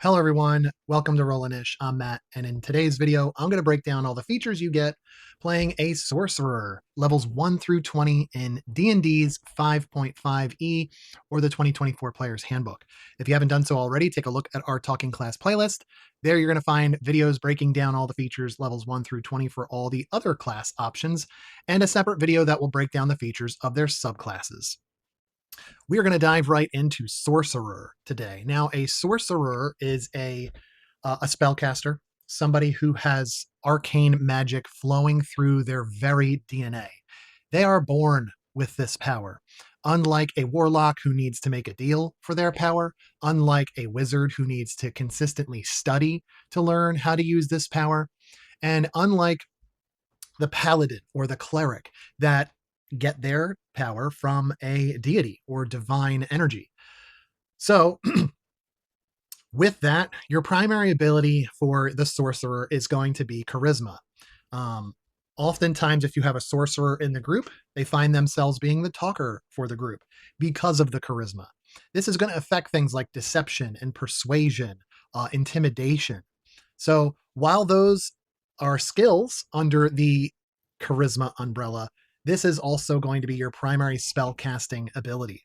Hello everyone, welcome to Rollinish. I'm Matt, and in today's video, I'm going to break down all the features you get playing a Sorcerer, levels 1 through 20 in D&D's 5.5e or the 2024 Player's Handbook. If you haven't done so already, take a look at our Talking Class playlist. There you're going to find videos breaking down all the features levels 1 through 20 for all the other class options, and a separate video that will break down the features of their subclasses. We are going to dive right into Sorcerer today. Now, a Sorcerer is a spellcaster, somebody who has arcane magic flowing through their very DNA. They are born with this power. Unlike a warlock who needs to make a deal for their power, unlike a wizard who needs to consistently study to learn how to use this power, and unlike the paladin or the cleric that get their power from a deity or divine energy. So, with that, your primary ability for the sorcerer is going to be charisma. Um, Oftentimes, if you have a sorcerer in the group, they find themselves being the talker for the group because of the charisma. This is going to affect things like deception and persuasion, intimidation. So, while those are skills under the charisma umbrella, this is also going to be your primary spell casting ability.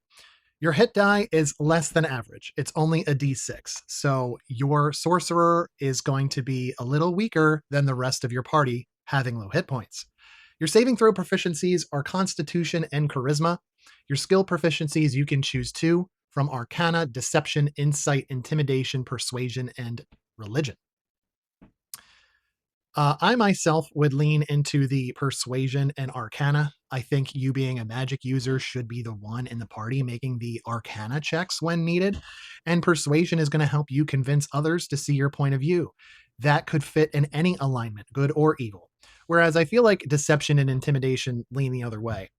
Your hit die is less than average. It's only a d6. So your sorcerer is going to be a little weaker than the rest of your party having low hit points. Your saving throw proficiencies are Constitution and Charisma. Your skill proficiencies you can choose two from Arcana, Deception, Insight, Intimidation, Persuasion, and Religion. I myself would lean into the Persuasion and Arcana. I think you being a magic user should be the one in the party making the Arcana checks when needed. And Persuasion is going to help you convince others to see your point of view. That could fit in any alignment, good or evil. Whereas I feel like Deception and Intimidation lean the other way.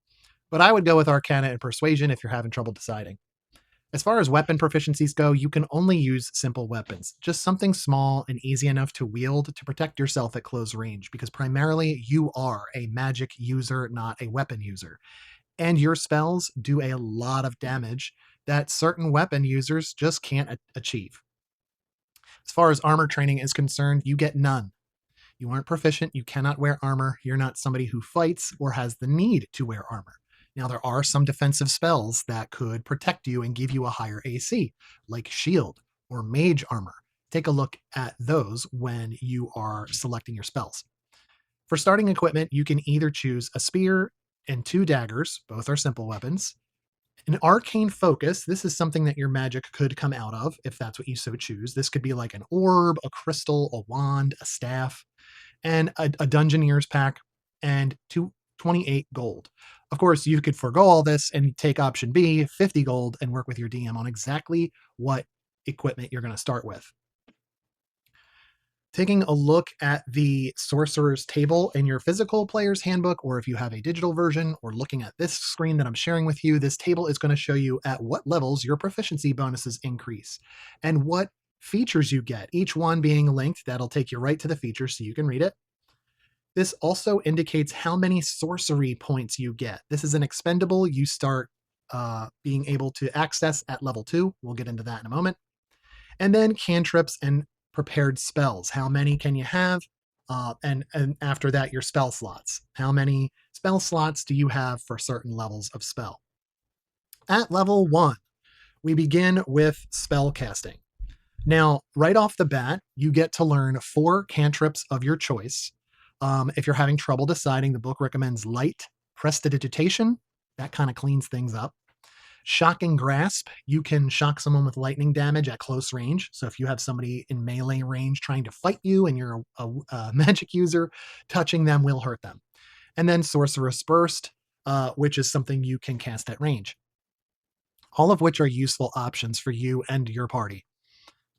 But I would go with Arcana and Persuasion if you're having trouble deciding. As far as weapon proficiencies go, you can only use simple weapons, just something small and easy enough to wield to protect yourself at close range, because primarily you are a magic user, not a weapon user. And your spells do a lot of damage that certain weapon users just can't achieve. As far as armor training is concerned, you get none. You aren't proficient, you cannot wear armor, you're not somebody who fights or has the need to wear armor. Now, there are some defensive spells that could protect you and give you a higher AC, like Shield or Mage Armor. Take a look at those when you are selecting your spells. For starting equipment, you can either choose a spear and two daggers, both are simple weapons. An arcane focus, this is something that your magic could come out of if that's what you so choose. This could be like an orb, a crystal, a wand, a staff, and a Dungeoneer's pack, and 28 gold. Of course, you could forego all this and take option B, 50 gold, and work with your DM on exactly what equipment you're going to start with. Taking a look at the Sorcerer's table in your physical player's handbook, or if you have a digital version, or looking at this screen that I'm sharing with you, this table is going to show you at what levels your proficiency bonuses increase and what features you get, each one being linked. That'll take you right to the feature so you can read it. This also indicates how many sorcery points you get. This is an expendable you start being able to access at level 2. We'll get into that in a moment. And then cantrips and prepared spells. How many can you have? And after that, your spell slots. How many spell slots do you have for certain levels of spell? At level 1, we begin with spell casting. Now, right off the bat, you get to learn 4 cantrips of your choice. If you're having trouble deciding, the book recommends Light Prestidigitation. That kind of cleans things up. Shocking Grasp. You can shock someone with lightning damage at close range. So if you have somebody in melee range trying to fight you and you're a magic user, touching them will hurt them. And then Sorcerer's Burst, which is something you can cast at range. All of which are useful options for you and your party.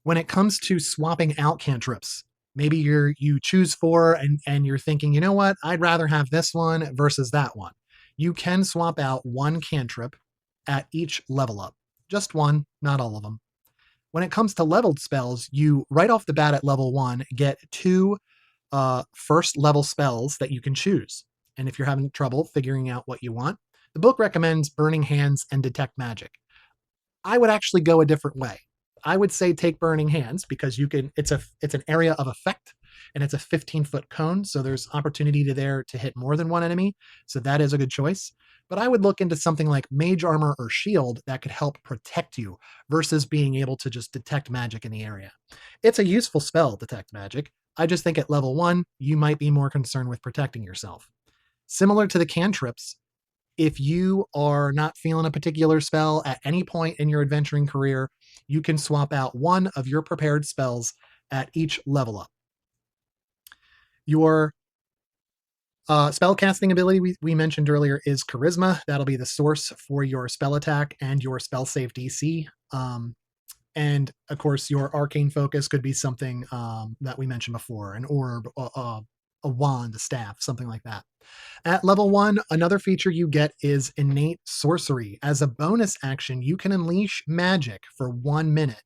When it comes to swapping out cantrips, maybe you choose 4 and you're thinking, you know what, I'd rather have this one versus that one. You can swap out 1 cantrip at each level up. Just 1, not all of them. When it comes to leveled spells, you right off the bat at level 1 get 2 first level spells that you can choose. And if you're having trouble figuring out what you want, the book recommends Burning Hands and Detect Magic. I would actually go a different way. I would say take Burning Hands because it's an area of effect and it's a 15-foot cone, so there's opportunity there to hit more than one enemy. So that is a good choice. But I would look into something like Mage Armor or Shield that could help protect you versus being able to just detect magic in the area. It's a useful spell, Detect Magic. I just think at level 1, you might be more concerned with protecting yourself. Similar to the cantrips, if you are not feeling a particular spell at any point in your adventuring career, you can swap out one of your prepared spells at each level up. Your spell casting ability we mentioned earlier is Charisma. That'll be the source for your spell attack and your spell save DC. And of course, your arcane focus could be something that we mentioned before, an orb, a wand, a staff, something like that. At level 1, another feature you get is Innate Sorcery. As a bonus action, you can unleash magic for 1 minute,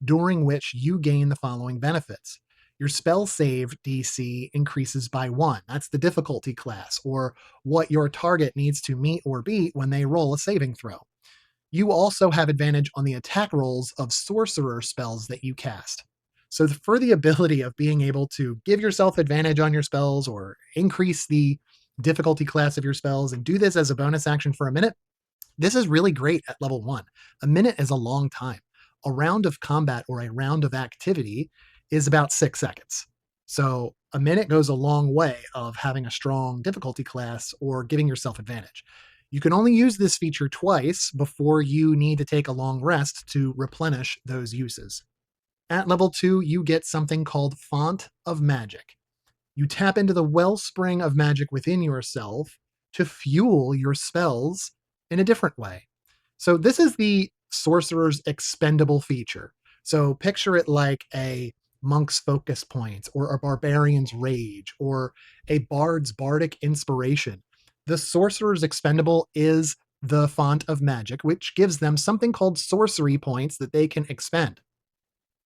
during which you gain the following benefits. Your spell save DC increases by 1. That's the difficulty class, or what your target needs to meet or beat when they roll a saving throw. You also have advantage on the attack rolls of Sorcerer spells that you cast. So for the ability of being able to give yourself advantage on your spells or increase the difficulty class of your spells and do this as a bonus action for a minute, this is really great at level 1. A minute is a long time. A round of combat or a round of activity is about 6 seconds. So a minute goes a long way of having a strong difficulty class or giving yourself advantage. You can only use this feature twice before you need to take a long rest to replenish those uses. At level 2, you get something called Font of Magic. You tap into the wellspring of magic within yourself to fuel your spells in a different way. So this is the Sorcerer's expendable feature. So picture it like a monk's focus points or a barbarian's rage or a bard's bardic inspiration. The Sorcerer's expendable is the Font of Magic, which gives them something called sorcery points that they can expend.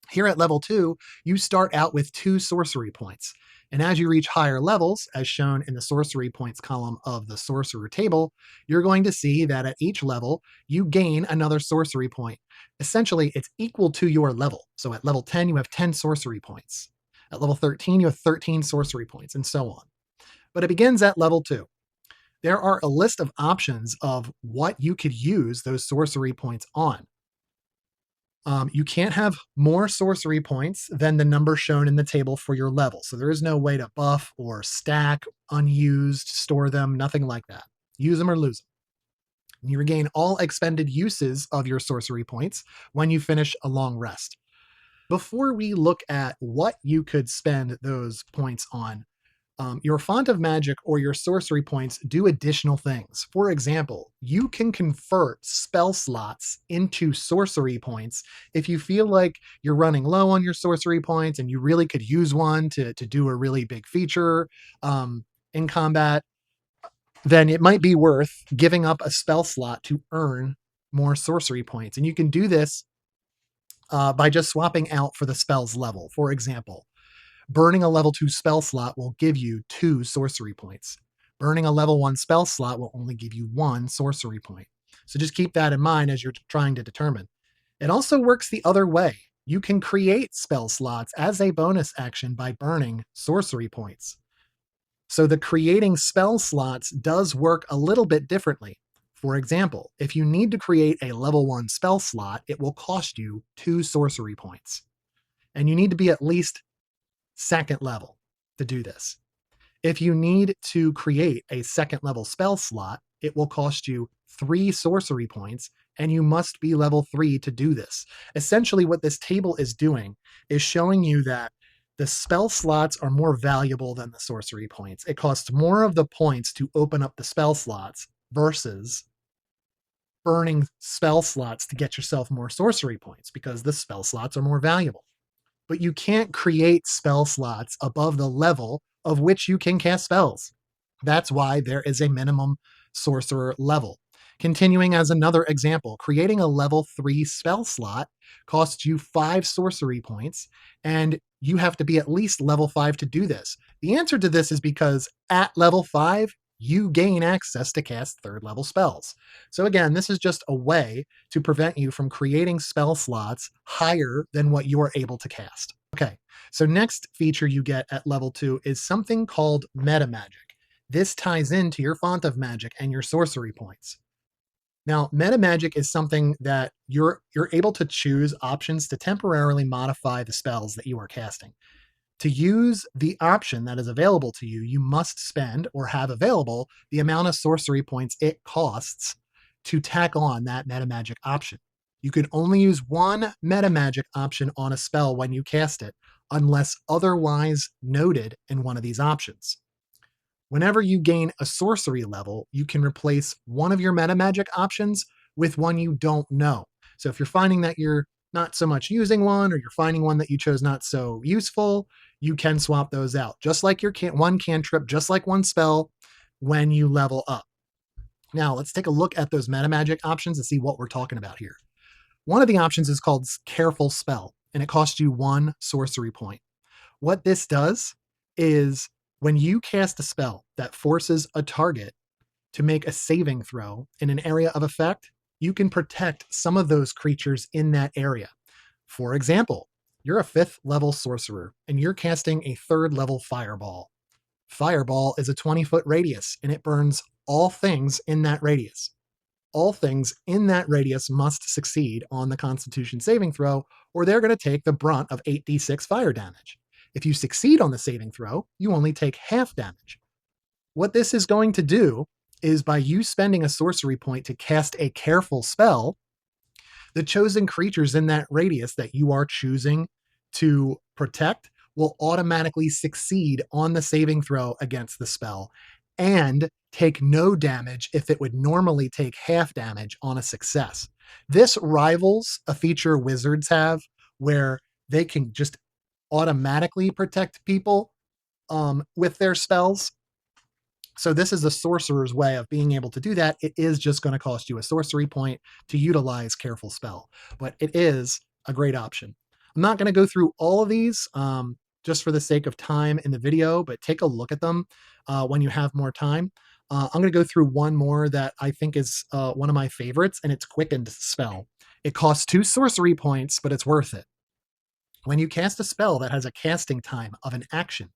Here at level 2, you start out with 2 sorcery points. And as you reach higher levels, as shown in the sorcery points column of the Sorcerer table, you're going to see that at each level, you gain another sorcery point. Essentially, it's equal to your level. So at level 10, you have 10 sorcery points. At level 13, you have 13 sorcery points, and so on. But it begins at level 2. There are a list of options of what you could use those sorcery points on. You can't have more sorcery points than the number shown in the table for your level. So there is no way to buff or stack unused, store them, nothing like that. Use them or lose them. You regain all expended uses of your sorcery points when you finish a long rest. Before we look at what you could spend those points on, your Font of Magic or your sorcery points do additional things. For example, you can convert spell slots into sorcery points if you feel like you're running low on your sorcery points and you really could use one to do a really big feature in combat. Then it might be worth giving up a spell slot to earn more sorcery points. And you can do this by just swapping out for the spell's level. For example, burning a level 2 spell slot will give you 2 sorcery points. Burning a level 1 spell slot will only give you 1 sorcery point. So just keep that in mind as you're trying to determine. It also works the other way. You can create spell slots as a bonus action by burning sorcery points. So the creating spell slots does work a little bit differently. For example, if you need to create a level 1 spell slot, it will cost you 2 sorcery points. And you need to be at least second level to do this. If you need to create a second level spell slot, it will cost you 3 sorcery points, and you must be level 3 to do this. Essentially, what this table is doing is showing you that the spell slots are more valuable than the sorcery points. It costs more of the points to open up the spell slots versus burning spell slots to get yourself more sorcery points because the spell slots are more valuable. But you can't create spell slots above the level of which you can cast spells. That's why there is a minimum sorcerer level. Continuing as another example, creating a level 3 spell slot costs you 5 sorcery points, and you have to be at least level 5 to do this. The answer to this is because at level 5, you gain access to cast third level spells. So again, this is just a way to prevent you from creating spell slots higher than what you are able to cast. Okay, so next feature you get at level 2 is something called meta magic. This ties into your font of magic and your sorcery points. Now, meta magic is something that you're able to choose options to temporarily modify the spells that you are casting. To use the option that is available to you, you must spend or have available the amount of sorcery points it costs to tack on that meta magic option. You can only use one meta magic option on a spell when you cast it, unless otherwise noted in one of these options. Whenever you gain a sorcery level, you can replace one of your meta magic options with one you don't know. So if you're finding that you're not so much using one, or you're finding one that you chose not so useful, you can swap those out. Just like your one cantrip, just like one spell when you level up. Now let's take a look at those meta magic options and see what we're talking about here. One of the options is called Careful Spell, and it costs you 1 sorcery point. What this does is when you cast a spell that forces a target to make a saving throw in an area of effect, you can protect some of those creatures in that area. For example, you're a 5th level sorcerer and you're casting a 3rd level fireball. Fireball is a 20-foot radius and it burns all things in that radius. All things in that radius must succeed on the Constitution saving throw, or they're going to take the brunt of 8d6 fire damage. If you succeed on the saving throw, you only take half damage. What this is going to do is by you spending a sorcery point to cast a careful spell, the chosen creatures in that radius that you are choosing to protect will automatically succeed on the saving throw against the spell and take no damage if it would normally take half damage on a success. This rivals a feature wizards have where they can just automatically protect people with their spells. So this is a sorcerer's way of being able to do that. It is just going to cost you a sorcery point to utilize Careful Spell, but it is a great option. I'm not going to go through all of these just for the sake of time in the video, but take a look at them when you have more time. I'm going to go through one more that I think is one of my favorites, and it's Quickened Spell. It costs 2 sorcery points, but it's worth it. When you cast a spell that has a casting time of an action,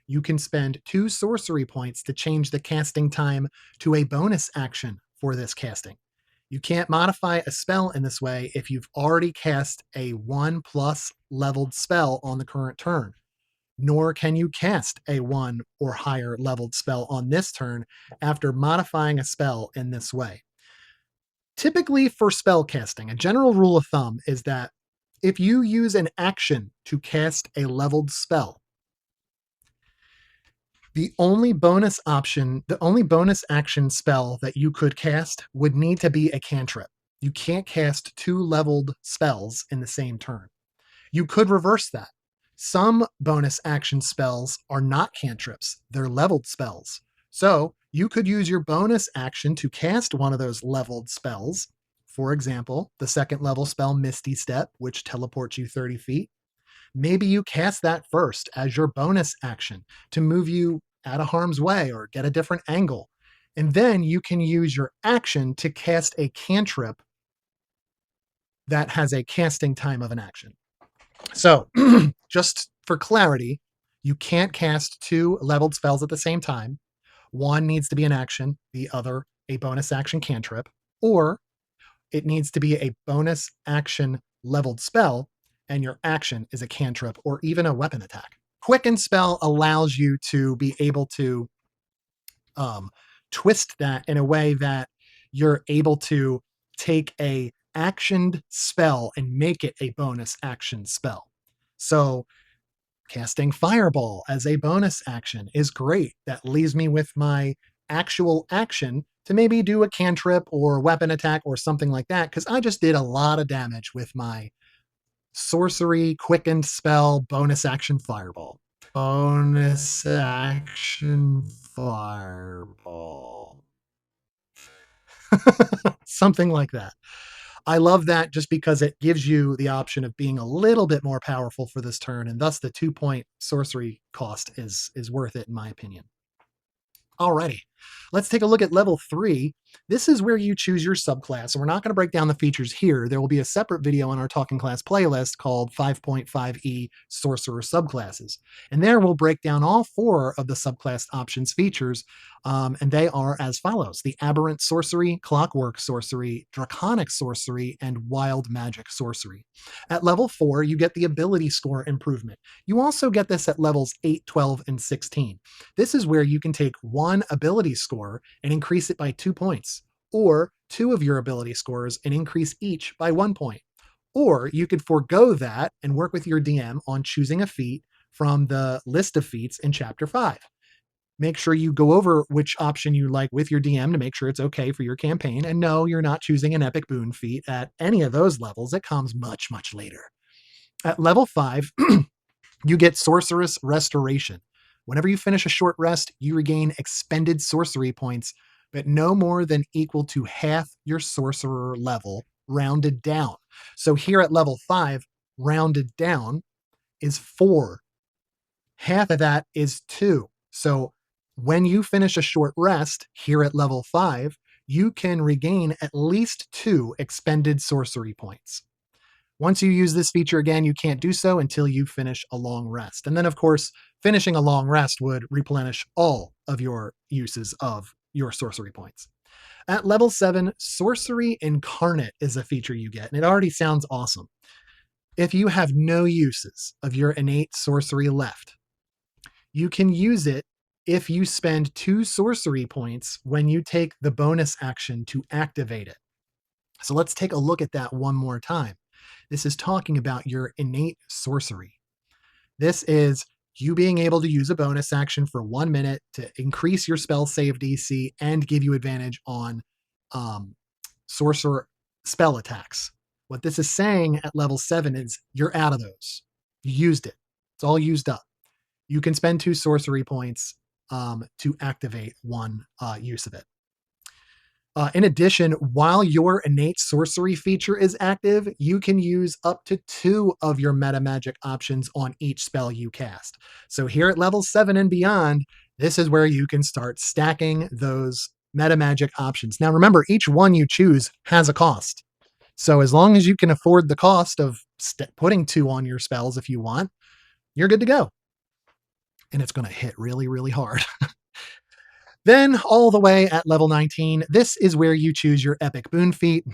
you can spend 2 sorcery points to change the casting time to a bonus action for this casting. You can't modify a spell in this way if you've already cast a 1+ leveled spell on the current turn, nor can you cast a 1 or higher leveled spell on this turn after modifying a spell in this way. Typically for spell casting, a general rule of thumb is that if you use an action to cast a leveled spell, the only bonus action spell that you could cast would need to be a cantrip. You can't cast 2 leveled spells in the same turn. You could reverse that. Some bonus action spells are not cantrips, they're leveled spells. So you could use your bonus action to cast one of those leveled spells. For example, the 2nd level spell Misty Step, which teleports you 30 feet. Maybe you cast that first as your bonus action to move you out of harm's way or get a different angle. And then you can use your action to cast a cantrip that has a casting time of an action. So, just for clarity, you can't cast 2 leveled spells at the same time. One needs to be an action, the other a bonus action cantrip, or it needs to be a bonus action leveled spell, and your action is a cantrip or even a weapon attack. Quicken Spell allows you to be able to twist that in a way that you're able to take a actioned spell and make it a bonus action spell. So casting Fireball as a bonus action is great. That leaves me with my actual action to maybe do a cantrip or weapon attack or something like that, because I just did a lot of damage with my sorcery quickened spell bonus action Fireball. Bonus action Fireball. Something like that. I love that just because it gives you the option of being a little bit more powerful for this turn, and thus the 2-point sorcery cost is worth it in my opinion. Alrighty, let's take a look at level 3. This is where you choose your subclass. And we're not going to break down the features here. There will be a separate video on our Talking Class playlist called 5.5e Sorcerer Subclasses. And there we'll break down all 4 of the subclass options features. And they are as follows: the Aberrant Sorcery, Clockwork Sorcery, Draconic Sorcery, and Wild Magic Sorcery. At level 4, you get the ability score improvement. You also get this at levels 8, 12, and 16. This is where you can take one ability score and increase it by 2 points, or 2 of your ability scores and increase each by 1 point. Or you could forego that and work with your DM on choosing a feat from the list of feats in Chapter 5. Make sure you go over which option you like with your DM to make sure it's okay for your campaign. And no, you're not choosing an epic boon feat at any of those levels. It comes much, much later. At level 5, you get Sorceress Restoration. Whenever you finish a short rest, you regain expended sorcery points, but no more than equal to half your sorcerer level, rounded down. So here at level 5, rounded down is 4. Half of that is 2. So when you finish a short rest here at level 5, you can regain at least 2 expended sorcery points. Once you use this feature again, you can't do so until you finish a long rest. And then, of course, finishing a long rest would replenish all of your uses of your sorcery points. At level 7, Sorcery Incarnate is a feature you get, and it already sounds awesome. If you have no uses of your innate sorcery left, you can use it if you spend 2 sorcery points when you take the bonus action to activate it. So let's take a look at that one more time. This is talking about your innate sorcery. This is you being able to use a bonus action for 1 minute to increase your spell save DC and give you advantage on sorcerer spell attacks. What this is saying at level 7 is you're out of those. You used it. It's all used up. You can spend 2 sorcery points to activate one use of it. In addition, while your innate sorcery feature is active, you can use up to 2 of your meta magic options on each spell you cast. So here at level 7 and beyond, this is where you can start stacking those meta magic options. Now remember, each one you choose has a cost. So as long as you can afford the cost of putting 2 on your spells if you want, you're good to go. And it's going to hit really, really hard. Then all the way at level 19, this is where you choose your epic boon feat.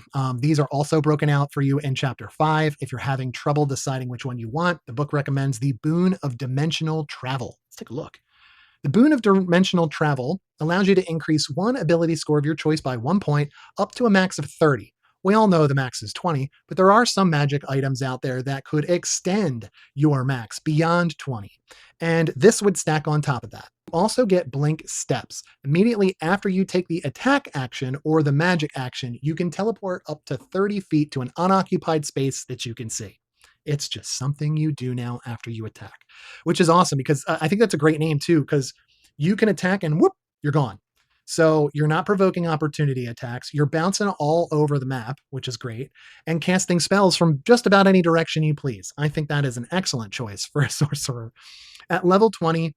These are also broken out for you in chapter 5. If you're having trouble deciding which one you want, the book recommends the Boon of Dimensional Travel. Let's take a look. The Boon of Dimensional Travel allows you to increase one ability score of your choice by 1 point up to a max of 30. We all know the max is 20, but there are some magic items out there that could extend your max beyond 20. And this would stack on top of that. You also get Blink Steps. Immediately after you take the attack action or the magic action, you can teleport up to 30 feet to an unoccupied space that you can see. It's just something you do now after you attack, which is awesome because I think that's a great name too, because you can attack and whoop, you're gone. So you're not provoking opportunity attacks. You're bouncing all over the map, which is great, and casting spells from just about any direction you please. I think that is an excellent choice for a sorcerer. At level 20,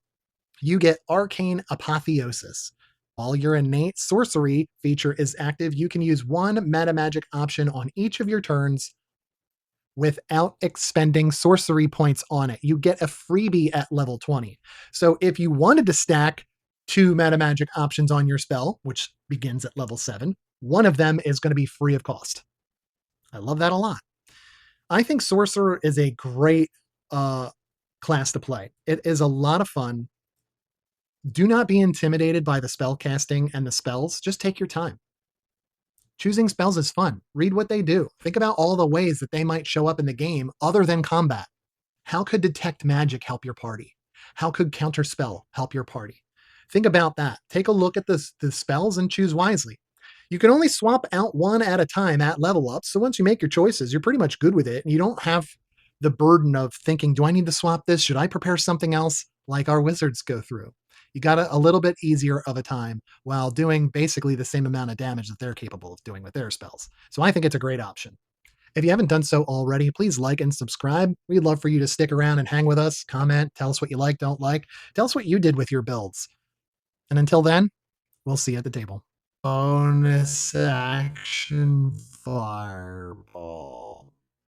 you get Arcane Apotheosis. While your innate sorcery feature is active, you can use one meta magic option on each of your turns without expending sorcery points on it. You get a freebie at level 20. So if you wanted to stack 2 meta magic options on your spell, which begins at level 7, one of them is going to be free of cost. I love that a lot. I think Sorcerer is a great class to play. It is a lot of fun. Do not be intimidated by the spell casting and the spells. Just take your time. Choosing spells is fun. Read what they do. Think about all the ways that they might show up in the game other than combat. How could Detect Magic help your party? How could Counterspell help your party? Think about that. Take a look at the spells and choose wisely. You can only swap out one at a time at level up, so once you make your choices, you're pretty much good with it, and you don't have the burden of thinking, do I need to swap this? Should I prepare something else? Like our wizards go through. You got it a little bit easier of a time while doing basically the same amount of damage that they're capable of doing with their spells. So I think it's a great option. If you haven't done so already, please like and subscribe. We'd love for you to stick around and hang with us, comment, tell us what you like, don't like. Tell us what you did with your builds. And until then, we'll see you at the table. Bonus action fireball.